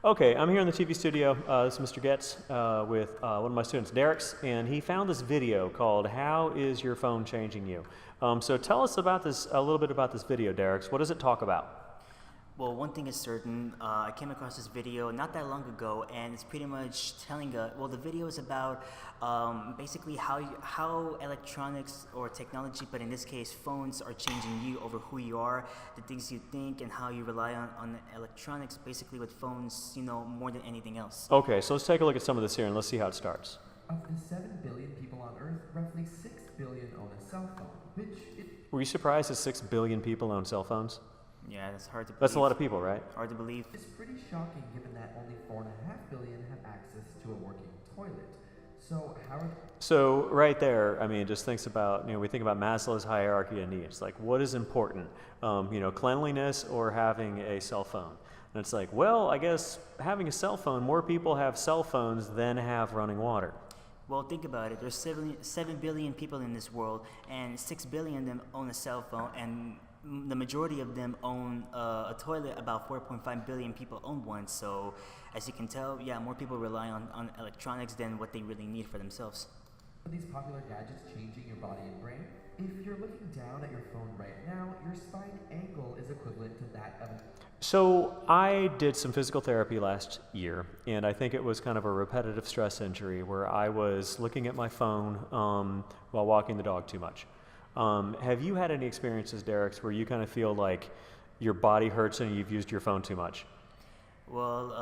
Okay, I'm here in the TV studio. This is Mr. Getz with one of my students, Derek's, and he found this video called "How is Your Phone Changing You?" So tell us about this, a little bit about this video, Derek's. What does it talk about? Well, one thing is certain, I came across this video not that long ago, and it's pretty much telling well, the video is about basically how electronics or technology, but in this case phones, are changing you over who you are, the things you think, and how you rely on electronics, basically with phones, more than anything else. Okay, so let's take a look at some of this here and let's see how it starts. Of the 7 billion people on Earth, roughly 6 billion own a cell phone, which Were you surprised that 6 billion people own cell phones? Yeah, that's hard to believe. That's a lot of people, right? Hard to believe. It's pretty shocking given that only 4.5 billion have access to a working toilet. So So right there, I mean, just thinks about, we think about Maslow's hierarchy of needs. Like, what is important? Cleanliness or having a cell phone? And it's like, well, I guess having a cell phone, more people have cell phones than have running water. Well, think about it. There's 7 billion people in this world, and 6 billion of them own a cell phone, and the majority of them own a toilet. About 4.5 billion people own one. So, as you can tell, yeah, more people rely on electronics than what they really need for themselves. Are these popular gadgets changing your body and brain? If you're looking down at your phone right now, your spine angle is equivalent to that of So I did some physical therapy last year, and I think it was kind of a repetitive stress injury where I was looking at my phone while walking the dog too much. Have you had any experiences, Derek, where you kind of feel like your body hurts and you've used your phone too much? Well,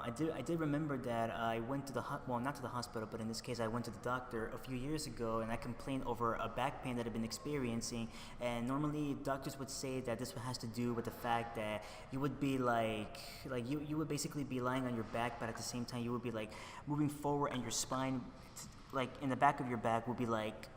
I did remember that I went to not to the hospital, but in this case I went to the doctor a few years ago, and I complained over a back pain that I've been experiencing. And normally doctors would say that this has to do with the fact that you would be you would basically be lying on your back, but at the same time you would be like moving forward, and your spine, like in the back of your back, would be like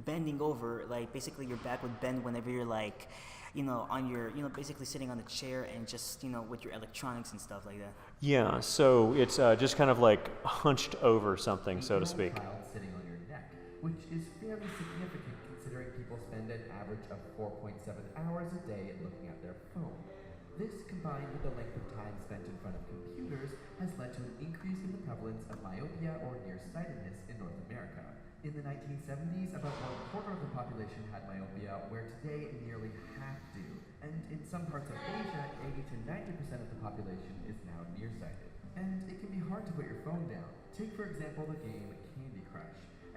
bending over. Like basically your back would bend whenever you're like on your, basically sitting on the chair and just, with your electronics and stuff like that. Yeah, so it's just kind of like hunched over something, so to speak. Child sitting on your neck, which is fairly significant considering people spend an average of 4.7 hours a day looking at their phone. This, combined with the length of time spent in front of computers, has led to an increase in the prevalence of myopia or nearsightedness in North America. In the 1970s, about 1/4 of the population had myopia, where today nearly half do. And in some parts of Asia, 80 to 90% of the population is now nearsighted. And it can be hard to put your phone down. Take, for example, the game Candy Crush.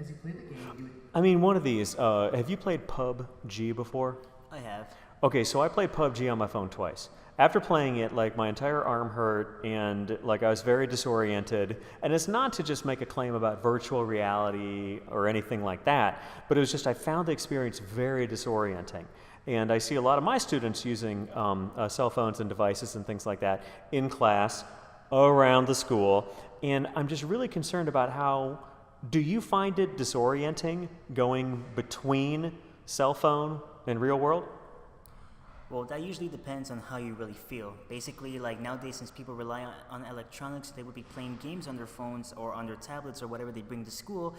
As you play the game, I mean, one of these, have you played PUBG before? I have. Okay, so I played PUBG on my phone twice. After playing it, like, my entire arm hurt, and like I was very disoriented. And it's not to just make a claim about virtual reality or anything like that, but it was just I found the experience very disorienting. And I see a lot of my students using cell phones and devices and things like that in class, around the school, and I'm just really concerned about do you find it disorienting going between cell phone and real world? Well, that usually depends on how you really feel. Basically, like nowadays, since people rely on electronics, they would be playing games on their phones or on their tablets or whatever they bring to school.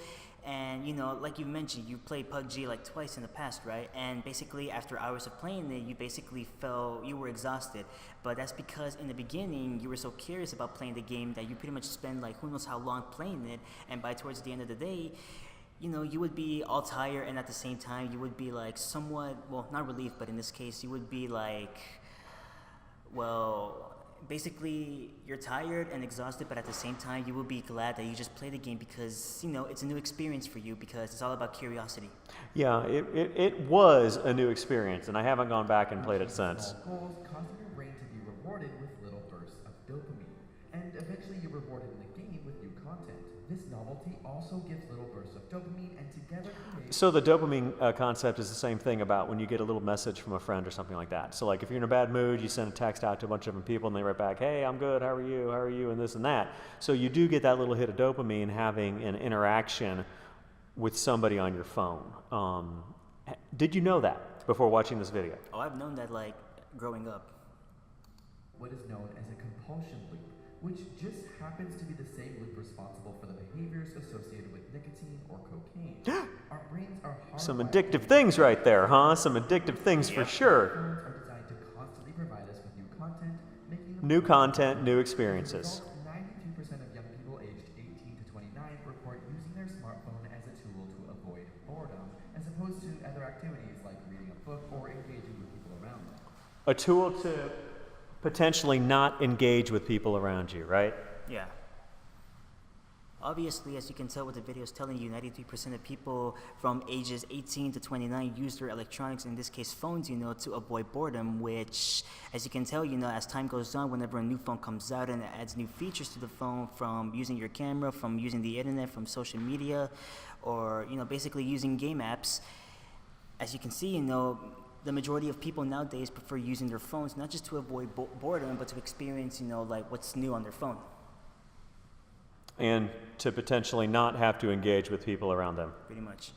And, like you mentioned, you played PUBG like twice in the past, right? And basically, after hours of playing it, you basically you were exhausted. But that's because in the beginning, you were so curious about playing the game that you pretty much spend like who knows how long playing it. And by towards the end of the day, you would be all tired, and at the same time, you would be like somewhat, well, not relieved, but in this case, you would be like, well, basically, you're tired and exhausted, but at the same time, you will be glad that you just play the game because, it's a new experience for you because it's all about curiosity. Yeah, it was a new experience, and I haven't gone back and played it since. Goals causing your brain to be rewarded with little bursts of dopamine, and eventually you're rewarded in the game with new content. This novelty also gives little bursts of dopamine, and together create... So the dopamine concept is the same thing about when you get a little message from a friend or something like that. So like if you're in a bad mood, you send a text out to a bunch of different people and they write back, hey, I'm good, how are you, and this and that. So you do get that little hit of dopamine having an interaction with somebody on your phone. Did you know that before watching this video? Oh, I've known that like growing up. What is known as a compulsion loop, which just happens to be the same loop responsible for the behaviors associated with nicotine or cocaine. Our brains are Some addictive things right there, huh? Some addictive things for sure. Phones are designed to constantly provide us with new content, making them New content, new As a experiences. result, 92% of young people aged 18 to 29 report using their smartphone as a tool to avoid boredom, as opposed to other activities like reading a book or engaging with people around them. A tool to potentially not engage with people around you, right? Yeah. Obviously, as you can tell with the videos telling you, 93% of people from ages 18 to 29 use their electronics, in this case phones, to avoid boredom, which, as you can tell, as time goes on, whenever a new phone comes out and it adds new features to the phone, from using your camera, from using the internet, from social media, or, basically using game apps, as you can see, the majority of people nowadays prefer using their phones, not just to avoid boredom, but to experience, like what's new on their phone. And to potentially not have to engage with people around them. Pretty much.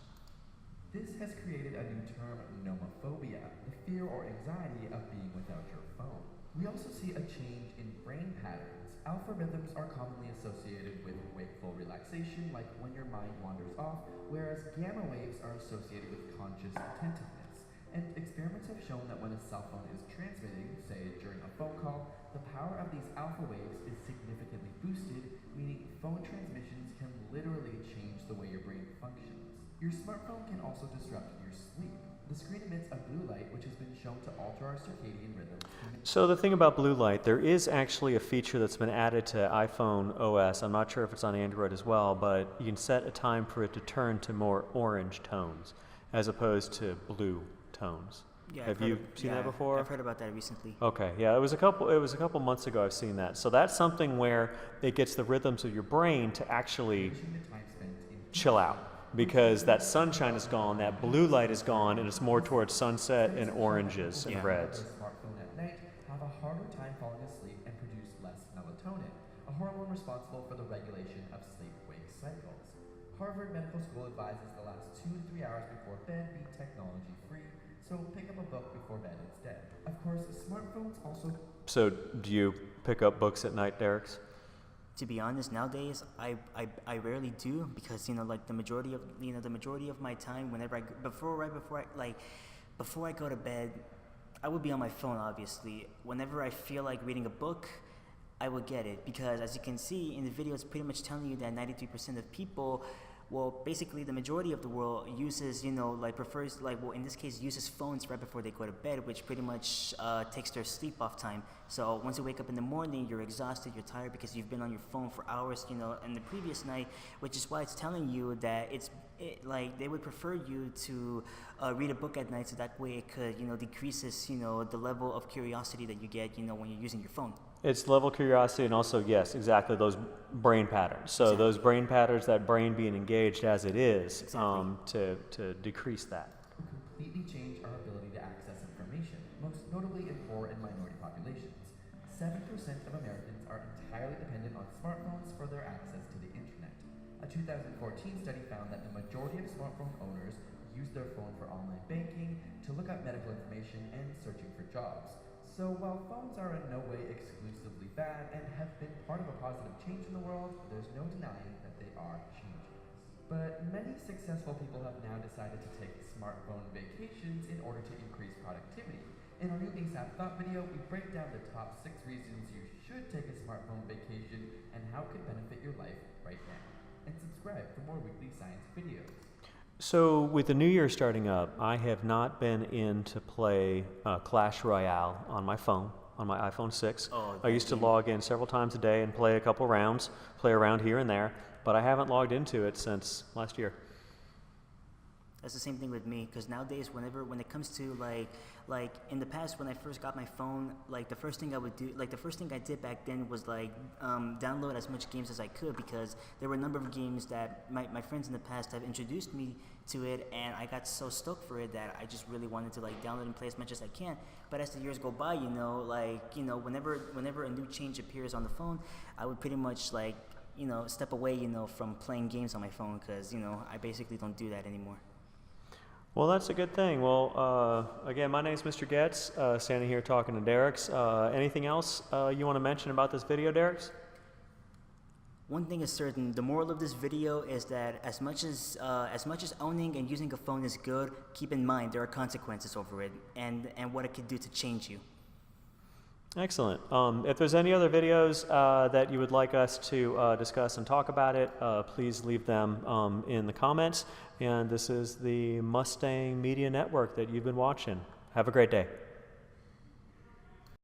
This has created a new term, nomophobia, the fear or anxiety of being without your phone. We also see a change in brain patterns. Alpha rhythms are commonly associated with wakeful relaxation, like when your mind wanders off, whereas gamma waves are associated with conscious attentiveness. And experiments have shown that when a cell phone is transmitting, say during a phone call, the power of these alpha waves is significantly boosted, meaning phone transmissions can literally change the way your brain functions. Your smartphone can also disrupt your sleep. The screen emits a blue light, which has been shown to alter our circadian rhythms. So the thing about blue light, there is actually a feature that's been added to iPhone OS. I'm not sure if it's on Android as well, but you can set a time for it to turn to more orange tones as opposed to blue tones. Yeah, Have you seen that before? I've heard about that recently. Okay, yeah, it was a couple months ago I've seen that. So that's something where it gets the rhythms of your brain to actually chill out, because that sunshine is gone, that blue light is gone, and it's more towards sunset and oranges and reds. Smartphone at night have a harder time falling asleep and produce less melatonin, a hormone responsible for the regulation of sleep-wake cycles. Harvard Medical School advises the last 2 to 3 hours before bed be technology-free, so pick up a book before bed instead. Of course, smartphones also... So do you pick up books at night, Derek's? To be honest, nowadays I rarely do, because like the majority of my time, whenever before I go to bed, I would be on my phone. Obviously, whenever I feel like reading a book, I will get it, because as you can see in the video, it's pretty much telling you that 93% of people, well, basically the majority of the world uses, prefers, in this case, uses phones right before they go to bed, which pretty much takes their sleep off time. So once you wake up in the morning, you're exhausted, you're tired because you've been on your phone for hours, in the previous night, which is why it's telling you that they would prefer you to read a book at night, so that way it could, decreases, the level of curiosity that you get, when you're using your phone. It's level curiosity, and also, yes, exactly, those brain patterns. So Exactly. those brain patterns, that brain being engaged as it is, Exactly. to decrease that. completely change our ability to access information, most notably in poor and minority populations. 7% of Americans are entirely dependent on smartphones for their access to the internet. A 2014 study found that the majority of smartphone owners use their phone for online banking, to look up medical information, and searching for jobs. So while phones are in no way exclusively bad and have been part of a positive change in the world, there's no denying that they are changing us. But many successful people have now decided to take smartphone vacations in order to increase productivity. In our new ASAP Thought video, we break down the top 6 reasons you should take a smartphone vacation and how it could benefit your life right now. And subscribe for more weekly science videos. So with the new year starting up, I have not been in to play Clash Royale on my phone, on my iPhone 6. Oh, I used to log in several times a day and play a couple rounds, play around here and there, but I haven't logged into it since last year. That's the same thing with me, because nowadays, when it comes to like in the past, when I first got my phone, the first thing I did back then was download as much games as I could, because there were a number of games that my friends in the past have introduced me to it, and I got so stoked for it that I just really wanted to download and play as much as I can. But as the years go by, whenever a new change appears on the phone, I would pretty much step away, from playing games on my phone, because I basically don't do that anymore. Well, that's a good thing. Well, again, my name's Mr. Getz, standing here talking to Derek's. Anything else you want to mention about this video, Derek's? One thing is certain: the moral of this video is that as much as owning and using a phone is good, keep in mind there are consequences over it, and what it could do to change you. Excellent. If there's any other videos that you would like us to discuss and talk about it, please leave them in the comments. And this is the Mustang Media Network that you've been watching. Have a great day.